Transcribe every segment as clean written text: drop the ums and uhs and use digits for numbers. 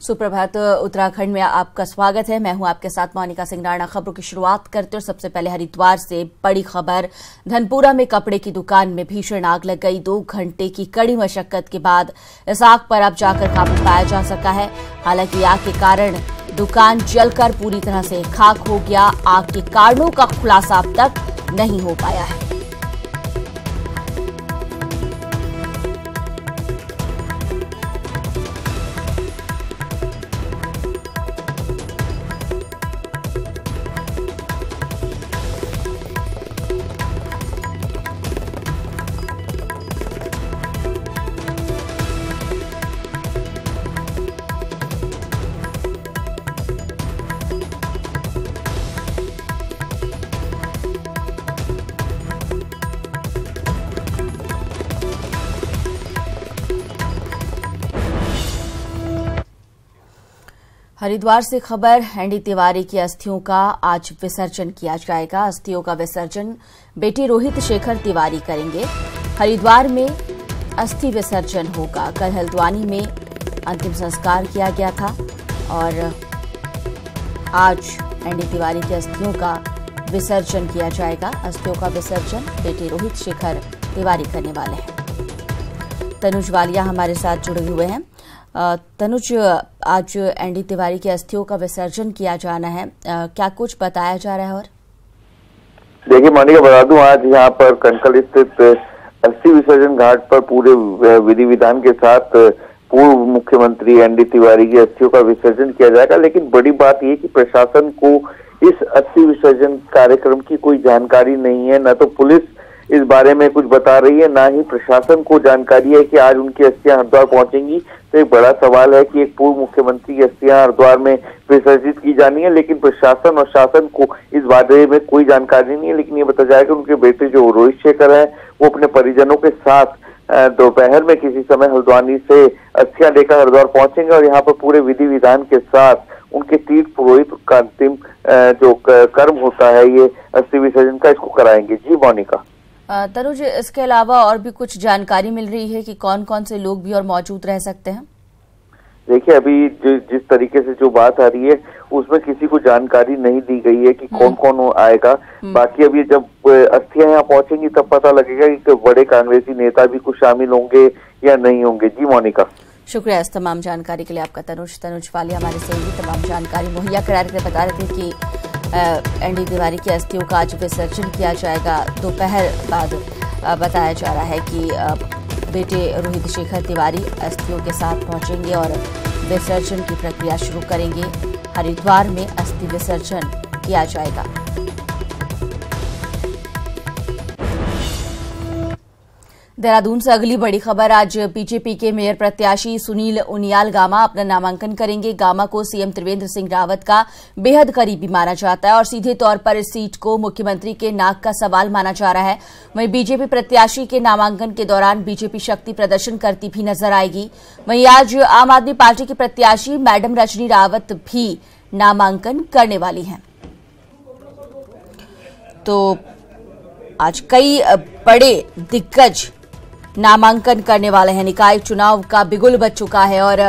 सुप्रभात। उत्तराखंड में आपका स्वागत है। मैं हूं आपके साथ मोनिका सिंह राणा। खबरों की शुरुआत करते हैं। सबसे पहले हरिद्वार से बड़ी खबर। धनपुरा में कपड़े की दुकान में भीषण आग लग गई। 2 घंटे की कड़ी मशक्कत के बाद इस आग पर अब जाकर काबू पाया जा सका है। हालांकि आग के कारण दुकान जलकर पूरी तरह से खाक हो गया। आग के कारणों का खुलासा अब तक नहीं हो पाया है। हरिद्वार से खबर। एनडी तिवारी की अस्थियों का आज विसर्जन किया जाएगा। अस्थियों का विसर्जन बेटे रोहित शेखर तिवारी करेंगे। हरिद्वार में अस्थि विसर्जन होगा। कल हल्द्वानी में अंतिम संस्कार किया गया था और आज एनडी तिवारी की अस्थियों का विसर्जन किया जाएगा। अस्थियों का विसर्जन बेटे रोहित शेखर तिवारी करने वाले हैं। तनुज वालिया हमारे साथ जुड़े हुए हैं। तनुज, आज एनडी तिवारी की अस्थियों का विसर्जन किया जाना है, क्या कुछ बताया जा रहा है? और देखिए मोनिका, बता दूं आज यहाँ पर कनकल स्थित अस्थि विसर्जन घाट पर पूरे विधि विधान के साथ पूर्व मुख्यमंत्री एनडी तिवारी की अस्थियों का विसर्जन किया जाएगा। लेकिन बड़ी बात यह कि प्रशासन को इस अस्थि विसर्जन कार्यक्रम की कोई जानकारी नहीं है। न तो पुलिस इस बारे में कुछ बता रही है, ना ही प्रशासन को जानकारी है कि आज उनकी अस्थियां हरिद्वार पहुंचेंगी। तो एक बड़ा सवाल है कि एक पूर्व मुख्यमंत्री की अस्थियां हरिद्वार में विसर्जित की जानी है, लेकिन प्रशासन और शासन को इस बारे में कोई जानकारी नहीं है। लेकिन ये बताया जाएगा कि उनके बेटे जो रोहित शेखर है वो अपने परिजनों के साथ दोपहर में किसी समय हल्द्वानी से अस्थियां लेकर हरिद्वार पहुंचेंगे और यहाँ पर पूरे विधि विधान के साथ उनके तीर्थ पुरोहित का अंतिम जो कर्म होता है ये अस्थि विसर्जन का, इसको कराएंगे। जी मोनिका। तनुज, इसके अलावा और भी कुछ जानकारी मिल रही है कि कौन कौन से लोग भी और मौजूद रह सकते हैं? देखिए, अभी जिस तरीके से जो बात आ रही है उसमें किसी को जानकारी नहीं दी गई है कि कौन कौन आएगा। बाकी अभी जब अस्थियां यहाँ पहुंचेंगी तब पता लगेगा कि बड़े कांग्रेसी नेता भी कुछ शामिल होंगे या नहीं होंगे। जी मोनिका, शुक्रिया इस तमाम जानकारी के लिए आपका। तनुज वाली हमारे सहयोगी तमाम जानकारी मुहैया करा रहे बता रहे थे कि एनडी तिवारी की अस्थियों का आज विसर्जन किया जाएगा। दोपहर बाद बताया जा रहा है कि बेटे रोहित शेखर तिवारी अस्थियों के साथ पहुंचेंगे और विसर्जन की प्रक्रिया शुरू करेंगे। हरिद्वार में अस्थि विसर्जन किया जाएगा। देहरादून से अगली बड़ी खबर। आज बीजेपी के मेयर प्रत्याशी सुनील उनियाल गामा अपना नामांकन करेंगे। गामा को सीएम त्रिवेंद्र सिंह रावत का बेहद करीबी माना जाता है और सीधे तौर पर इस सीट को मुख्यमंत्री के नाक का सवाल माना जा रहा है। वहीं बीजेपी प्रत्याशी के नामांकन के दौरान बीजेपी शक्ति प्रदर्शन करती भी नजर आएगी। वहीं आज आम आदमी पार्टी की प्रत्याशी मैडम रजनी रावत भी नामांकन करने वाली हैं। तो आज कई बड़े दिग्गज नामांकन करने वाले हैं। निकाय चुनाव का बिगुल बज चुका है और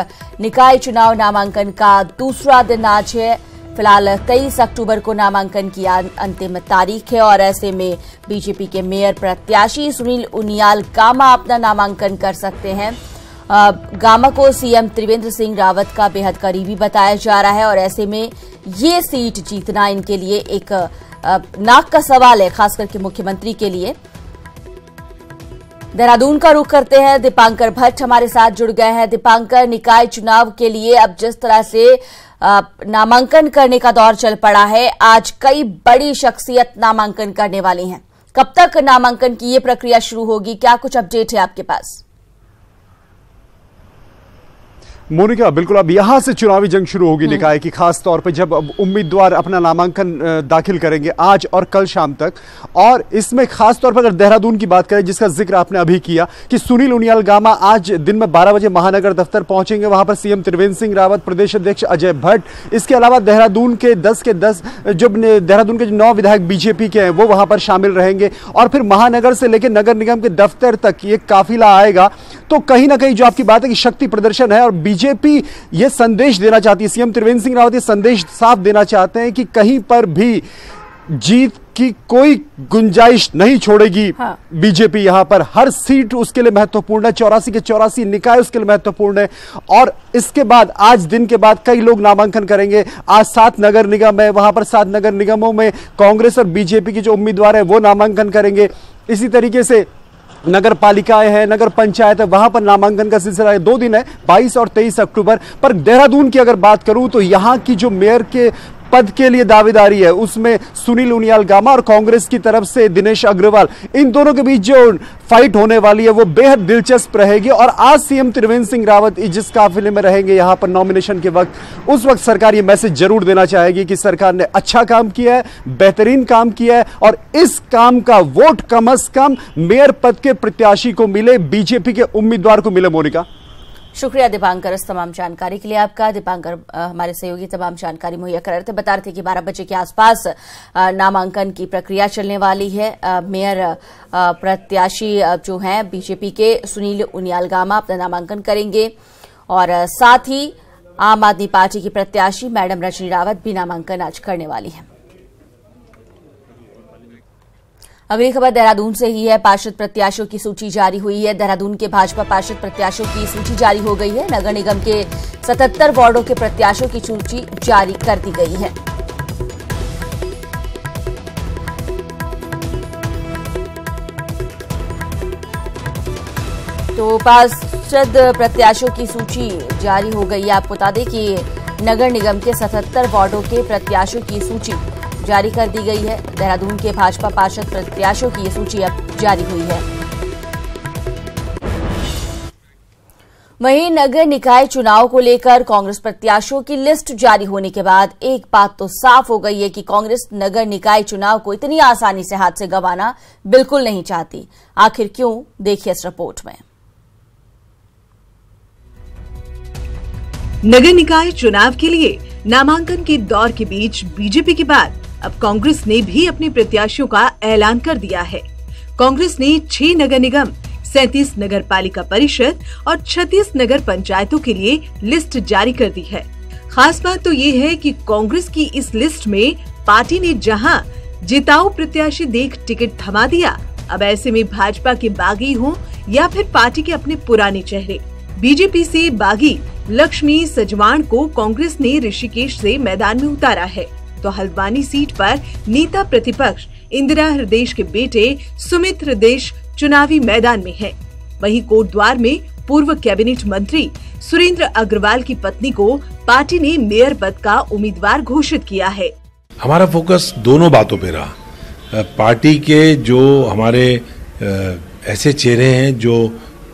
निकाय चुनाव नामांकन का दूसरा दिन आज है। फिलहाल 23 अक्टूबर को नामांकन की अंतिम तारीख है और ऐसे में बीजेपी के मेयर प्रत्याशी सुनील उनियाल गामा अपना नामांकन कर सकते हैं। गामा को सीएम त्रिवेंद्र सिंह रावत का बेहद करीबी बताया जा रहा है और ऐसे में ये सीट जीतना इनके लिए एक नाक का सवाल है, खास करके मुख्यमंत्री के लिए। देहरादून का रुख करते हैं। दीपांकर भट्ट हमारे साथ जुड़ गए हैं। दीपांकर, निकाय चुनाव के लिए अब जिस तरह से नामांकन करने का दौर चल पड़ा है, आज कई बड़ी शख्सियत नामांकन करने वाली हैं। कब तक नामांकन की ये प्रक्रिया शुरू होगी? क्या कुछ अपडेट है आपके पास? मोनिका, बिल्कुल अब यहां से चुनावी जंग शुरू होगी निकाय की, खास तौर पे जब उम्मीदवार अपना नामांकन दाखिल करेंगे आज और कल शाम तक। और इसमें खास तौर पर अगर देहरादून की बात करें, जिसका जिक्र आपने अभी किया कि सुनील उनियाल गामा आज दिन में 12 बजे महानगर दफ्तर पहुंचेंगे। वहां पर सीएम त्रिवेंद्र सिंह रावत, प्रदेश अध्यक्ष अजय भट्ट, इसके अलावा देहरादून के 10 के 10 देहरादून के 9 विधायक बीजेपी के हैं वो वहां पर शामिल रहेंगे। और फिर महानगर से लेकर नगर निगम के दफ्तर तक ये काफिला आएगा। तो कहीं ना कहीं जो आपकी बात है कि शक्ति प्रदर्शन है और बीजेपी ये संदेश देना चाहती है, सीएम त्रिवेंद्र सिंह रावत ये संदेश साफ देना चाहते हैं कि कहीं पर भी जीत की कोई गुंजाइश नहीं छोड़ेगी। हाँ। बीजेपी यहां पर हर सीट उसके लिए महत्वपूर्ण है, 84 के 84 निकाय उसके लिए महत्वपूर्ण है। और इसके बाद आज दिन के बाद कई लोग नामांकन करेंगे। आज 7 नगर निगम है, वहां पर 7 नगर निगमों में कांग्रेस और बीजेपी के जो उम्मीदवार है वो नामांकन करेंगे। इसी तरीके से नगर पालिकाएं हैं, नगर पंचायत है, वहां पर नामांकन का सिलसिला है। 2 दिन है, 22 और 23 अक्टूबर। पर देहरादून की अगर बात करूं तो यहां की जो मेयर के पद के लिए दावेदारी है उसमें सुनील उनियाल गामा और कांग्रेस की तरफ से दिनेश अग्रवाल, इन दोनों के बीच जो फाइट होने वाली है वो बेहद दिलचस्प रहेगी। और आज सीएम त्रिवेंद्र सिंह रावत जिस काफिले में रहेंगे यहां पर नॉमिनेशन के वक्त, उस वक्त सरकार ये मैसेज जरूर देना चाहेगी कि सरकार ने अच्छा काम किया है, बेहतरीन काम किया है और इस काम का वोट कम से कम मेयर पद के प्रत्याशी को मिले, बीजेपी के उम्मीदवार को मिले। मोनिका, शुक्रिया दीपांकर इस तमाम जानकारी के लिए आपका। दीपांकर हमारे सहयोगी तमाम जानकारी मुहैया कर रहे थे, बता रहे थे कि 12 बजे के आसपास नामांकन की प्रक्रिया चलने वाली है। मेयर प्रत्याशी जो हैं बीजेपी के सुनील उनियाल गामा अपना नामांकन करेंगे और साथ ही आम आदमी पार्टी की प्रत्याशी मैडम रजनी रावत भी नामांकन आज करने वाली है। अगली खबर देहरादून से ही है। पार्षद प्रत्याशियों की सूची जारी हुई है। देहरादून के भाजपा पार्षद प्रत्याशियों की सूची जारी हो गई है। नगर निगम के 77 वार्डों के प्रत्याशियों की सूची जारी कर दी गई है। तो पार्षद प्रत्याशियों की सूची जारी हो गई है। आपको बता दें कि नगर निगम के 77 वार्डों के प्रत्याशियों की सूची जारी कर दी गई है। देहरादून के भाजपा पार्षद प्रत्याशियों की ये सूची अब जारी हुई है। वहीं नगर निकाय चुनाव को लेकर कांग्रेस प्रत्याशियों की लिस्ट जारी होने के बाद एक बात तो साफ हो गई है कि कांग्रेस नगर निकाय चुनाव को इतनी आसानी से हाथ से गंवाना बिल्कुल नहीं चाहती। आखिर क्यों, देखिए इस रिपोर्ट में। नगर निकाय चुनाव के लिए नामांकन के दौर के बीच बीजेपी के बाद अब कांग्रेस ने भी अपने प्रत्याशियों का ऐलान कर दिया है। कांग्रेस ने 6 नगर निगम, 37 नगर पालिका परिषद और 36 नगर पंचायतों के लिए लिस्ट जारी कर दी है। खास बात तो ये है कि कांग्रेस की इस लिस्ट में पार्टी ने जहां जिताऊ प्रत्याशी देख टिकट थमा दिया, अब ऐसे में भाजपा के बागी हों या फिर पार्टी के अपने पुराने चेहरे, बीजेपी से बागी लक्ष्मी सजवाण को कांग्रेस ने ऋषिकेश से मैदान में उतारा है, तो हल्द्वानी सीट पर नेता प्रतिपक्ष इंदिरा हृदय के बेटे सुमित हृदय चुनावी मैदान में है। वहीं कोटद्वार में पूर्व कैबिनेट मंत्री सुरेंद्र अग्रवाल की पत्नी को पार्टी ने मेयर पद का उम्मीदवार घोषित किया है। हमारा फोकस दोनों बातों पे रहा। पार्टी के जो हमारे ऐसे चेहरे हैं जो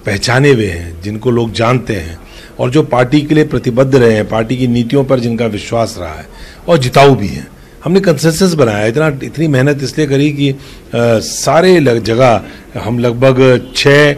पहचाने हुए हैं, जिनको लोग जानते हैं और जो पार्टी के लिए प्रतिबद्ध रहे हैं, पार्टी की नीतियों पर जिनका विश्वास रहा है और जिताऊ भी हैं। हमने कंसेंसस बनाया, इतनी मेहनत इसलिए करी कि सारे जगह हम लगभग 6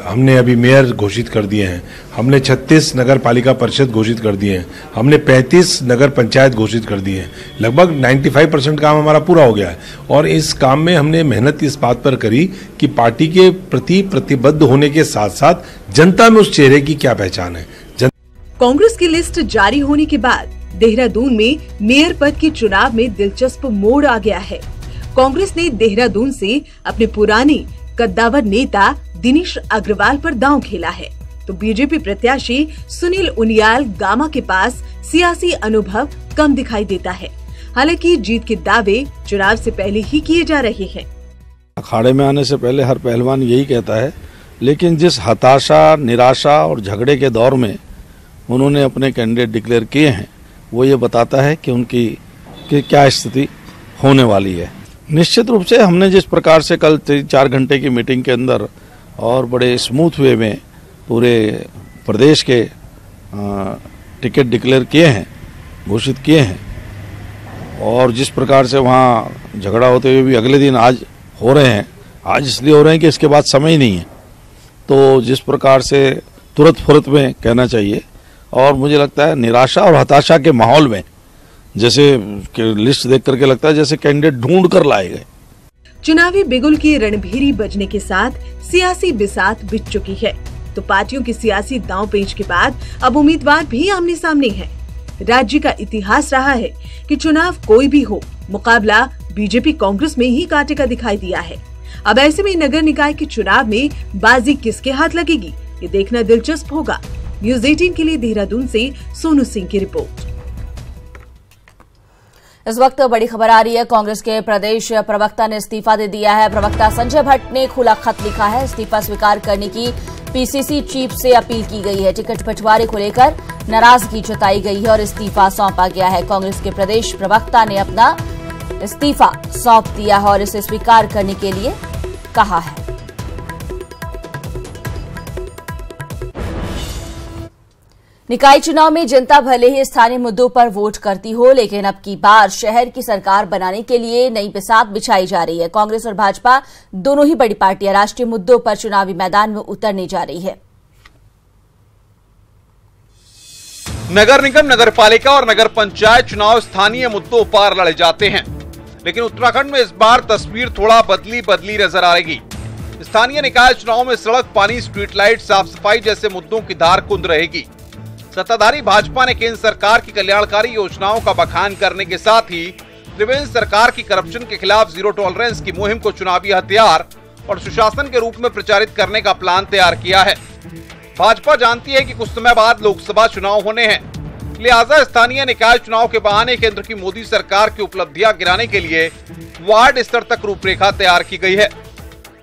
हमने अभी मेयर घोषित कर दिए हैं, हमने 36 नगर पालिका परिषद घोषित कर दिए हैं, हमने 35 नगर पंचायत घोषित कर दिए हैं। लगभग 95% काम हमारा पूरा हो गया है। और इस काम में हमने मेहनत इस बात पर करी कि पार्टी के प्रति प्रतिबद्ध होने के साथ साथ जनता में उस चेहरे की क्या पहचान है। कांग्रेस की लिस्ट जारी होने के बाद देहरादून में मेयर पद के चुनाव में दिलचस्प मोड़ आ गया है। कांग्रेस ने देहरादून से अपने पुराने कद्दावर नेता दिनेश अग्रवाल पर दांव खेला है, तो बीजेपी प्रत्याशी सुनील उनियाल गामा के पास सियासी अनुभव कम दिखाई देता है। हालांकि जीत के दावे चुनाव से पहले ही किए जा रहे हैं। अखाड़े में आने से पहले हर पहलवान यही कहता है, लेकिन जिस हताशा, निराशा और झगड़े के दौर में उन्होंने अपने कैंडिडेट डिक्लेयर किए हैं, वो ये बताता है कि उनकी क्या स्थिति होने वाली है। निश्चित रूप से हमने जिस प्रकार से कल 3-4 घंटे की मीटिंग के अंदर और बड़े स्मूथ वे में पूरे प्रदेश के टिकट डिक्लेयर किए हैं, घोषित किए हैं, और जिस प्रकार से वहाँ झगड़ा होते हुए भी अगले दिन आज हो रहे हैं, आज इसलिए हो रहे हैं कि इसके बाद समय ही नहीं है, तो जिस प्रकार से तुरंत फुरत में कहना चाहिए। और मुझे लगता है निराशा और हताशा के माहौल में जैसे लिस्ट देख करके लगता है जैसे कैंडिडेट ढूंढ कर लाए गए। चुनावी बिगुल की रणभेरी बजने के साथ सियासी बिसात बिछ चुकी है। तो पार्टियों की सियासी दांव-पेच के बाद अब उम्मीदवार भी आमने सामने हैं। राज्य का इतिहास रहा है कि चुनाव कोई भी हो, मुकाबला बीजेपी कांग्रेस में ही कांटे का दिखाई दिया है। अब ऐसे में नगर निकाय के चुनाव में बाजी किसके हाथ लगेगी, ये देखना दिलचस्प होगा। न्यूज़ 18 के लिए देहरादून से सोनू सिंह की रिपोर्ट। इस वक्त बड़ी खबर आ रही है, कांग्रेस के प्रदेश प्रवक्ता ने इस्तीफा दे दिया है। प्रवक्ता संजय भट्ट ने खुला खत लिखा है। इस्तीफा स्वीकार करने की पीसीसी चीफ से अपील की गई है। टिकट बंटवारे को लेकर नाराजगी जताई गई है और इस्तीफा सौंपा गया है। कांग्रेस के प्रदेश प्रवक्ता ने अपना इस्तीफा सौंप दिया है और इसे स्वीकार करने के लिए कहा है। निकाय चुनाव में जनता भले ही स्थानीय मुद्दों पर वोट करती हो, लेकिन अब की बार शहर की सरकार बनाने के लिए नई बिसात बिछाई जा रही है। कांग्रेस और भाजपा दोनों ही बड़ी पार्टियां राष्ट्रीय मुद्दों पर चुनावी मैदान में उतरने जा रही है। नगर निगम, नगर पालिका और नगर पंचायत चुनाव स्थानीय मुद्दों पर लड़े जाते हैं, लेकिन उत्तराखंड में इस बार तस्वीर थोड़ा बदली नजर आएगी। स्थानीय निकाय चुनाव में सड़क, पानी, स्ट्रीट लाइट, साफ सफाई जैसे मुद्दों की धार कुंद रहेगी। सत्ताधारी भाजपा ने केंद्र सरकार की कल्याणकारी योजनाओं का बखान करने के साथ ही त्रिवेंद्र सरकार की करप्शन के खिलाफ जीरो टॉलरेंस की मुहिम को चुनावी हथियार और सुशासन के रूप में प्रचारित करने का प्लान तैयार किया है। भाजपा जानती है कि कुछ समय बाद लोकसभा चुनाव होने हैं, लिहाजा स्थानीय निकाय चुनाव के बहाने केंद्र की मोदी सरकार की उपलब्धियां गिराने के लिए वार्ड स्तर तक रूपरेखा तैयार की गई है।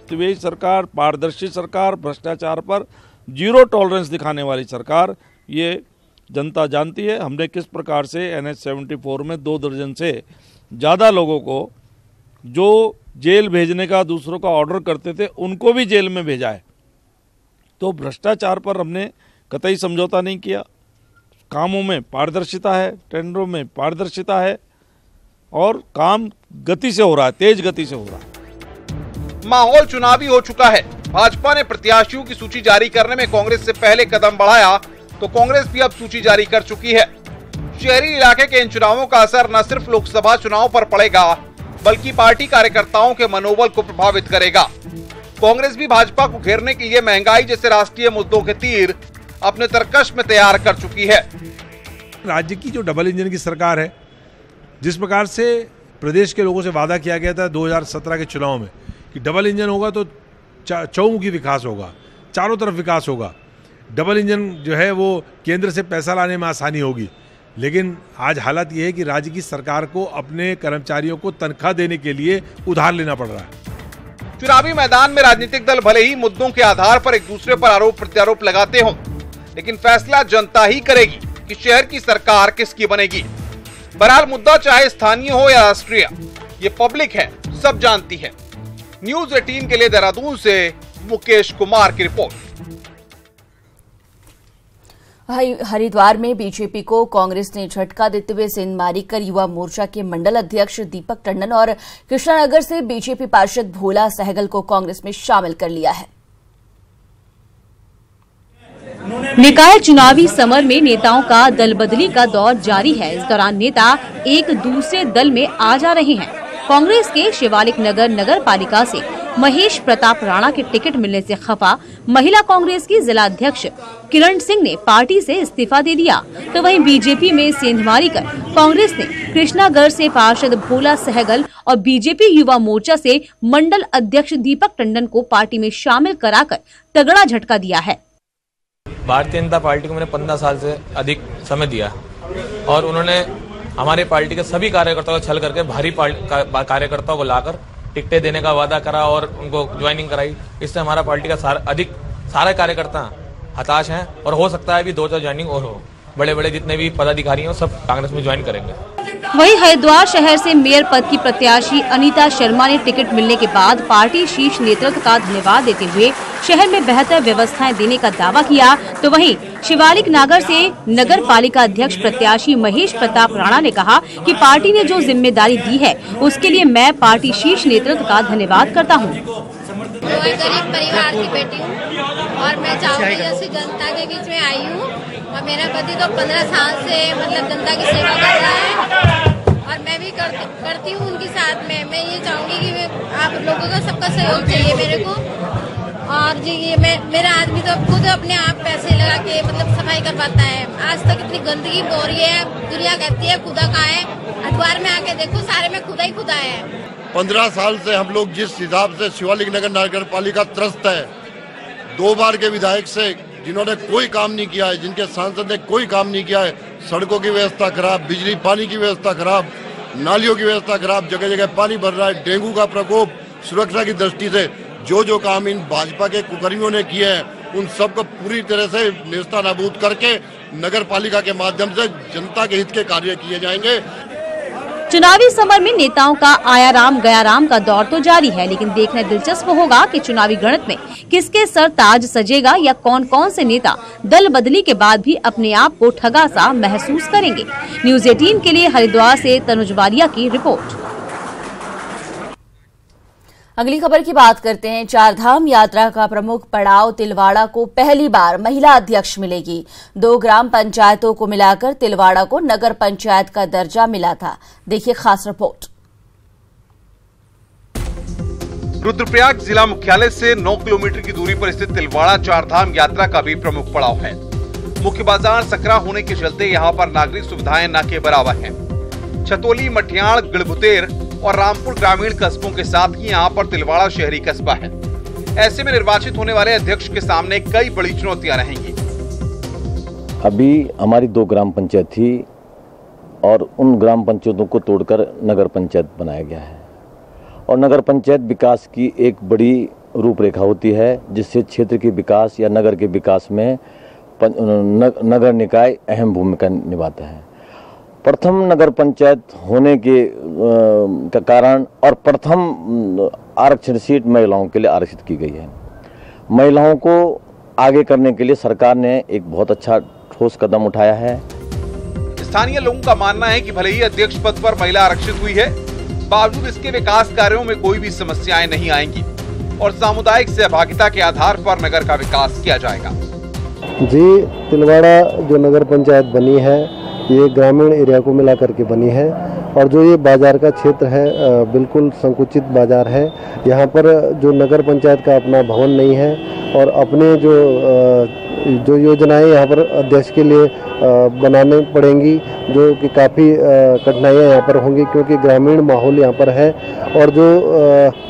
त्रिवेंद्र सरकार पारदर्शी सरकार, भ्रष्टाचार पर जीरो टॉलरेंस दिखाने वाली सरकार, ये जनता जानती है। हमने किस प्रकार से NH 74 में 2 दर्जन से ज़्यादा लोगों को जो जेल भेजने का दूसरों का ऑर्डर करते थे उनको भी जेल में भेजा है। तो भ्रष्टाचार पर हमने कतई समझौता नहीं किया। कामों में पारदर्शिता है, टेंडरों में पारदर्शिता है और काम गति से हो रहा है, तेज गति से हो रहा है। माहौल चुनावी हो चुका है। भाजपा ने प्रत्याशियों की सूची जारी करने में कांग्रेस से पहले कदम बढ़ाया तो कांग्रेस भी अब सूची जारी कर चुकी है। शहरी इलाके के इन चुनावों का असर न सिर्फ लोकसभा चुनाव पर पड़ेगा, बल्कि पार्टी कार्यकर्ताओं के मनोबल को प्रभावित करेगा। कांग्रेस भी भाजपा को घेरने के लिए महंगाई जैसे राष्ट्रीय मुद्दों के तीर अपने तरकश में तैयार कर चुकी है। राज्य की जो डबल इंजन की सरकार है, जिस प्रकार से प्रदेश के लोगों से वादा किया गया था 2017 के चुनाव में कि डबल इंजन होगा तो चौमुखी विकास होगा, चारों तरफ विकास होगा, डबल इंजन जो है वो केंद्र से पैसा लाने में आसानी होगी। लेकिन आज हालत ये है कि राज्य की सरकार को अपने कर्मचारियों को तनख्वाह देने के लिए उधार लेना पड़ रहा है। चुनावी मैदान में राजनीतिक दल भले ही मुद्दों के आधार पर एक दूसरे पर आरोप प्रत्यारोप लगाते हों, लेकिन फैसला जनता ही करेगी कि शहर की सरकार किसकी बनेगी। बहरहाल मुद्दा चाहे स्थानीय हो या राष्ट्रीय, ये पब्लिक है, सब जानती है। न्यूज़ 18 के लिए देहरादून से मुकेश कुमार की रिपोर्ट। हरिद्वार में बीजेपी को कांग्रेस ने झटका देते हुए सेंधमारी कर युवा मोर्चा के मंडल अध्यक्ष दीपक टंडन और कृष्णानगर से बीजेपी पार्षद भोला सहगल को कांग्रेस में शामिल कर लिया है। निकाय चुनावी समर में नेताओं का दल बदली का दौर जारी है। इस दौरान नेता एक दूसरे दल में आ जा रहे हैं। कांग्रेस के शिवालिक नगर नगर पालिका से महेश प्रताप राणा के टिकट मिलने से खफा महिला कांग्रेस की जिला अध्यक्ष किरण सिंह ने पार्टी से इस्तीफा दे दिया, तो वहीं बीजेपी में सेंधमारी कर कांग्रेस ने कृष्णागढ़ से पार्षद भोला सहगल और बीजेपी युवा मोर्चा से मंडल अध्यक्ष दीपक टंडन को पार्टी में शामिल कराकर तगड़ा झटका दिया है। भारतीय जनता पार्टी को मैंने 15 साल से अधिक समय दिया और उन्होंने हमारे पार्टी के सभी कार्यकर्ताओं को छल करके भारी कार्यकर्ताओं को लाकर टिकटें देने का वादा करा और उनको ज्वाइनिंग कराई। इससे हमारा पार्टी का सारे कार्यकर्ता हताश हैं और हो सकता है अभी 2-4 ज्वाइनिंग और हो। बड़े बड़े जितने भी पदाधिकारी हैं सब कांग्रेस में ज्वाइन करेंगे। वहीं हरिद्वार शहर से मेयर पद की प्रत्याशी अनीता शर्मा ने टिकट मिलने के बाद पार्टी शीर्ष नेतृत्व का धन्यवाद देते हुए शहर में बेहतर व्यवस्थाएं देने का दावा किया, तो वहीं शिवालिक नागर से नगर पालिका अध्यक्ष प्रत्याशी महेश प्रताप राणा ने कहा कि पार्टी ने जो जिम्मेदारी दी है उसके लिए मैं पार्टी शीर्ष नेतृत्व का धन्यवाद करता हूँ। गरीब परिवार की बेटी हूँ और मैं चाहूँगी जैसे जनता के बीच में आई हूँ और मेरा पति तो 15 साल से मतलब जनता की सेवा कर रहा है और मैं भी करती हूँ उनके साथ में। मैं ये चाहूँगी कि आप लोगों का सबका सहयोग चाहिए मेरे को और जी ये मेरा आदमी तो खुद अपने आप पैसे लगा के मतलब सफाई करवाता है। आज तक इतनी गंदगी हो रही है, दुनिया कहती है खुदा कहाँ है, हरिद्वार में आके देखो सारे में खुदा ही खुदा है। 15 साल से हम लोग जिस हिसाब से शिवालिक नगर नगर पालिका त्रस्त है, 2 बार के विधायक से जिन्होंने कोई काम नहीं किया है, जिनके सांसद ने कोई काम नहीं किया है, सड़कों की व्यवस्था खराब, बिजली पानी की व्यवस्था खराब, नालियों की व्यवस्था खराब, जगह जगह पानी भर रहा है, डेंगू का प्रकोप, सुरक्षा की दृष्टि से जो काम इन भाजपा के कुकर्मियों ने किए हैं उन सबको पूरी तरह से नेस्तनाबूद करके नगर पालिका के माध्यम से जनता के हित के कार्य किए जाएंगे। चुनावी समर में नेताओं का आया राम गया राम का दौर तो जारी है, लेकिन देखना दिलचस्प होगा कि चुनावी गणित में किसके सर ताज सजेगा या कौन कौन से नेता दल बदली के बाद भी अपने आप को ठगा सा महसूस करेंगे। न्यूज़ 18 के लिए हरिद्वार से तनुज वालिया की रिपोर्ट। अगली खबर की बात करते हैं। चारधाम यात्रा का प्रमुख पड़ाव तिलवाड़ा को पहली बार महिला अध्यक्ष मिलेगी। 2 ग्राम पंचायतों को मिलाकर तिलवाड़ा को नगर पंचायत का दर्जा मिला था। देखिए खास रिपोर्ट। रुद्रप्रयाग जिला मुख्यालय से 9 किलोमीटर की दूरी पर स्थित तिलवाड़ा चारधाम यात्रा का भी प्रमुख पड़ाव है। मुख्य बाजार सकरा होने के चलते यहाँ पर नागरिक सुविधाएं न के बराबर हैं। छतोली, मठियाण, गढ़बुतेर और रामपुर ग्रामीण कस्बों के साथ ही यहाँ पर तिलवाड़ा शहरी कस्बा है। ऐसे में निर्वाचित होने वाले अध्यक्ष के सामने कई बड़ी चुनौतियां रहेंगी। अभी हमारी 2 ग्राम पंचायत थी और उन ग्राम पंचायतों को तोड़कर नगर पंचायत बनाया गया है और नगर पंचायत विकास की एक बड़ी रूपरेखा होती है, जिससे क्षेत्र के विकास या नगर के विकास में नगर निकाय अहम भूमिका निभाता है। प्रथम नगर पंचायत होने के कारण और प्रथम आरक्षण सीट महिलाओं के लिए आरक्षित की गई है। महिलाओं को आगे करने के लिए सरकार ने एक बहुत अच्छा ठोस कदम उठाया है। स्थानीय लोगों का मानना है कि भले ही अध्यक्ष पद पर महिला आरक्षित हुई है, बावजूद इसके विकास कार्यों में कोई भी समस्याएं नहीं आएंगी और सामुदायिक सहभागिता के आधार पर नगर का विकास किया जाएगा। जी, तिलवाड़ा जो नगर पंचायत बनी है ये ग्रामीण एरिया को मिला करके बनी है और जो ये बाजार का क्षेत्र है बिल्कुल संकुचित बाजार है। यहाँ पर जो नगर पंचायत का अपना भवन नहीं है और अपने जो योजनाएं यहाँ पर अध्यक्ष के लिए बनाने पड़ेंगी, जो कि काफ़ी कठिनाइयाँ यहाँ पर होंगी क्योंकि ग्रामीण माहौल यहाँ पर है और जो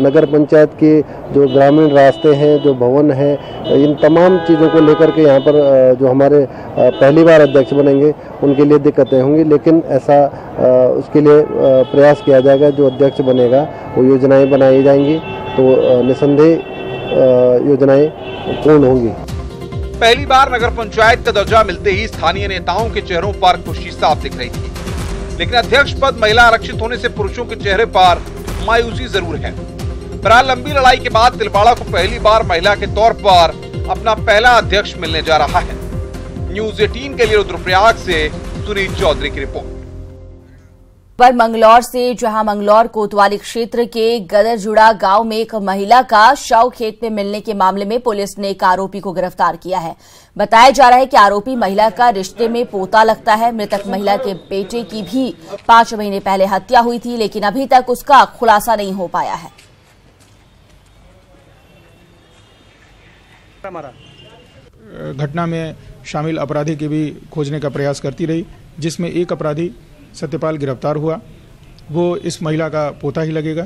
नगर पंचायत के जो ग्रामीण रास्ते हैं, जो भवन है, इन तमाम चीज़ों को लेकर के यहाँ पर जो हमारे पहली बार अध्यक्ष बनेंगे उनके लिए दिक्कतें होंगी, लेकिन ऐसा उसके लिए प्रयास किया जाएगा। जो अध्यक्ष बनेगा वो योजनाएं बनाई जाएंगी तो निसंदेह योजनाएं पूर्ण होंगी। पहली बार नगर पंचायत का दर्जा मिलते ही स्थानीय नेताओं के चेहरों पर खुशी साफ दिख रही थी, लेकिन अध्यक्ष पद महिला आरक्षित होने से पुरुषों के चेहरे पर मायूसी जरूर है। बहरहाल लंबी लड़ाई के बाद तिलवाड़ा को पहली बार महिला के तौर पर अपना पहला अध्यक्ष मिलने जा रहा है। न्यूज़ 18 के लिए रुद्रप्रयाग से सुनील चौधरी की रिपोर्ट। पर मंगलौर से, जहां मंगलौर कोतवाली क्षेत्र के गदरजुड़ा गांव में एक महिला का शव खेत में मिलने के मामले में पुलिस ने एक आरोपी को गिरफ्तार किया है। बताया जा रहा है कि आरोपी महिला का रिश्ते में पोता लगता है। मृतक महिला के बेटे की भी 5 महीने पहले हत्या हुई थी, लेकिन अभी तक उसका खुलासा नहीं हो पाया है। घटना में शामिल अपराधी की भी खोजने का प्रयास करती रही, जिसमें एक अपराधी सत्यपाल गिरफ्तार हुआ। वो इस महिला का पोता ही लगेगा।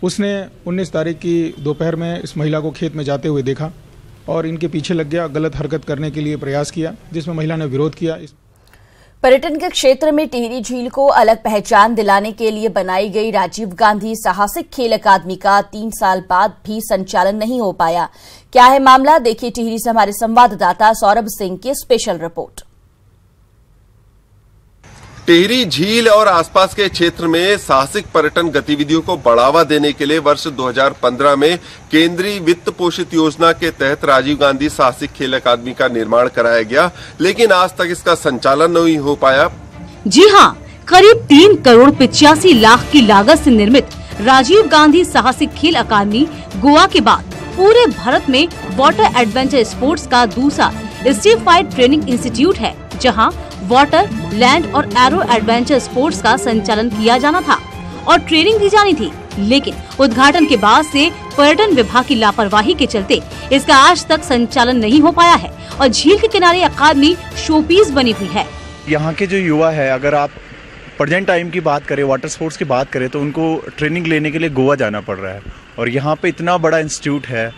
उसने 19 तारीख की दोपहर में इस महिला को खेत में जाते हुए देखा और इनके पीछे लग गया, गलत हरकत करने के लिए प्रयास किया, जिसमें महिला ने विरोध किया। पर्यटन के क्षेत्र में टिहरी झील को अलग पहचान दिलाने के लिए बनाई गई राजीव गांधी साहसिक खेल अकादमी का 3 साल बाद भी संचालन नहीं हो पाया। क्या है मामला, देखिए टिहरी से हमारे संवाददाता सौरभ सिंह की स्पेशल रिपोर्ट। टिहरी झील और आसपास के क्षेत्र में साहसिक पर्यटन गतिविधियों को बढ़ावा देने के लिए वर्ष 2015 में केंद्रीय वित्त पोषित योजना के तहत राजीव गांधी साहसिक खेल अकादमी का निर्माण कराया गया, लेकिन आज तक इसका संचालन नहीं हो पाया। जी हां, करीब 3 करोड़ 85 लाख की लागत से निर्मित राजीव गांधी साहसिक खेल अकादमी गोवा के बाद पूरे भारत में वाटर एडवेंचर स्पोर्ट्स का दूसरा स्टीफाइड ट्रेनिंग इंस्टीट्यूट है, जहां वाटर, लैंड और एरो एडवेंचर स्पोर्ट्स का संचालन किया जाना था और ट्रेनिंग दी जानी थी, लेकिन उद्घाटन के बाद से पर्यटन विभाग की लापरवाही के चलते इसका आज तक संचालन नहीं हो पाया है और झील के किनारे अकादमी शोपीस बनी हुई है। यहाँ के जो युवा है, अगर आप प्रेजेंट टाइम की बात करें, वाटर स्पोर्ट्स की बात करें, तो उनको ट्रेनिंग लेने के लिए गोवा जाना पड़ रहा है। और यहाँ पे इतना बड़ा इंस्टीट्यूट है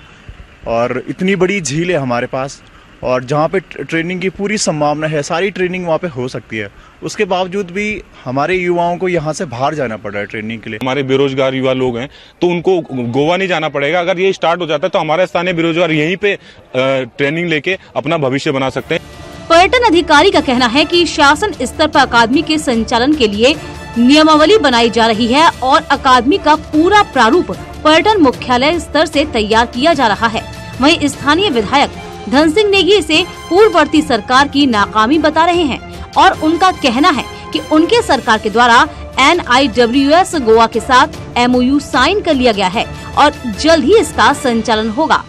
और इतनी बड़ी झील है हमारे पास, और जहाँ पे ट्रेनिंग की पूरी संभावना है, सारी ट्रेनिंग वहाँ पे हो सकती है। उसके बावजूद भी हमारे युवाओं को यहाँ से बाहर जाना पड़ रहा है ट्रेनिंग के लिए। हमारे बेरोजगार युवा लोग हैं तो उनको गोवा नहीं जाना पड़ेगा। अगर ये स्टार्ट हो जाता है तो हमारे स्थानीय बेरोजगार यहीं पे ट्रेनिंग लेके अपना भविष्य बना सकते हैं। पर्यटन अधिकारी का कहना है कि शासन स्तर पर अकादमी के संचालन के लिए नियमावली बनाई जा रही है और अकादमी का पूरा प्रारूप पर्यटन मुख्यालय स्तर से तैयार किया जा रहा है। वहीं स्थानीय विधायक धन सिंह नेगी इसे पूर्ववर्ती सरकार की नाकामी बता रहे हैं और उनका कहना है कि उनके सरकार के द्वारा NIWS गोवा के साथ MOU साइन कर लिया गया है और जल्द ही इसका संचालन होगा।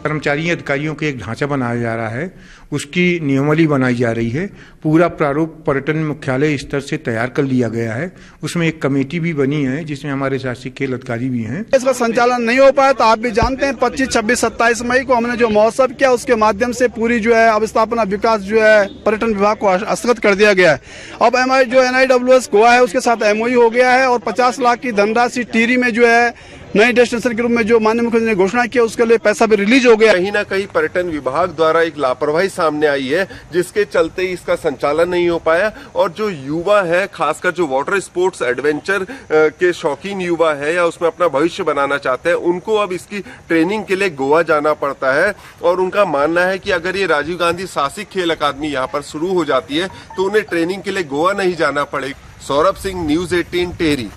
कर्मचारी अधिकारियों के एक ढांचा बनाया जा रहा है, उसकी नियमावली बनाई जा रही है, पूरा प्रारूप पर्यटन मुख्यालय स्तर से तैयार कर लिया गया है। उसमें एक कमेटी भी बनी है जिसमें हमारे शासकीय खेल अधिकारी भी हैं। इसका संचालन नहीं हो पाया तो आप भी जानते हैं 25, 26, 27 मई को हमने जो महोत्सव किया उसके माध्यम से पूरी जो है अवस्थापना विकास जो है पर्यटन विभाग को हस्तगत कर दिया गया है। अब जो NIWS गोवा है उसके साथ MOU हो गया है और 50 लाख की धनराशि टिहरी में जो है नई डेस्टिनेशन के रूप में जो माननीय मुख्यमंत्री ने घोषणा किया उसके लिए पैसा भी रिलीज हो गया। कहीं ना कहीं पर्यटन विभाग द्वारा एक लापरवाही सामने आई है जिसके चलते इसका संचालन नहीं हो पाया और जो युवा है, खासकर जो वाटर स्पोर्ट्स एडवेंचर के शौकीन युवा है या उसमें अपना भविष्य बनाना चाहते हैं, उनको अब इसकी ट्रेनिंग के लिए गोवा जाना पड़ता है। और उनका मानना है कि अगर ये राजीव गांधी साहसिक खेल अकादमी यहाँ पर शुरू हो जाती है तो उन्हें ट्रेनिंग के लिए गोवा नहीं जाना पड़ेगा। सौरभ सिंह, न्यूज़ 18 टिहरी।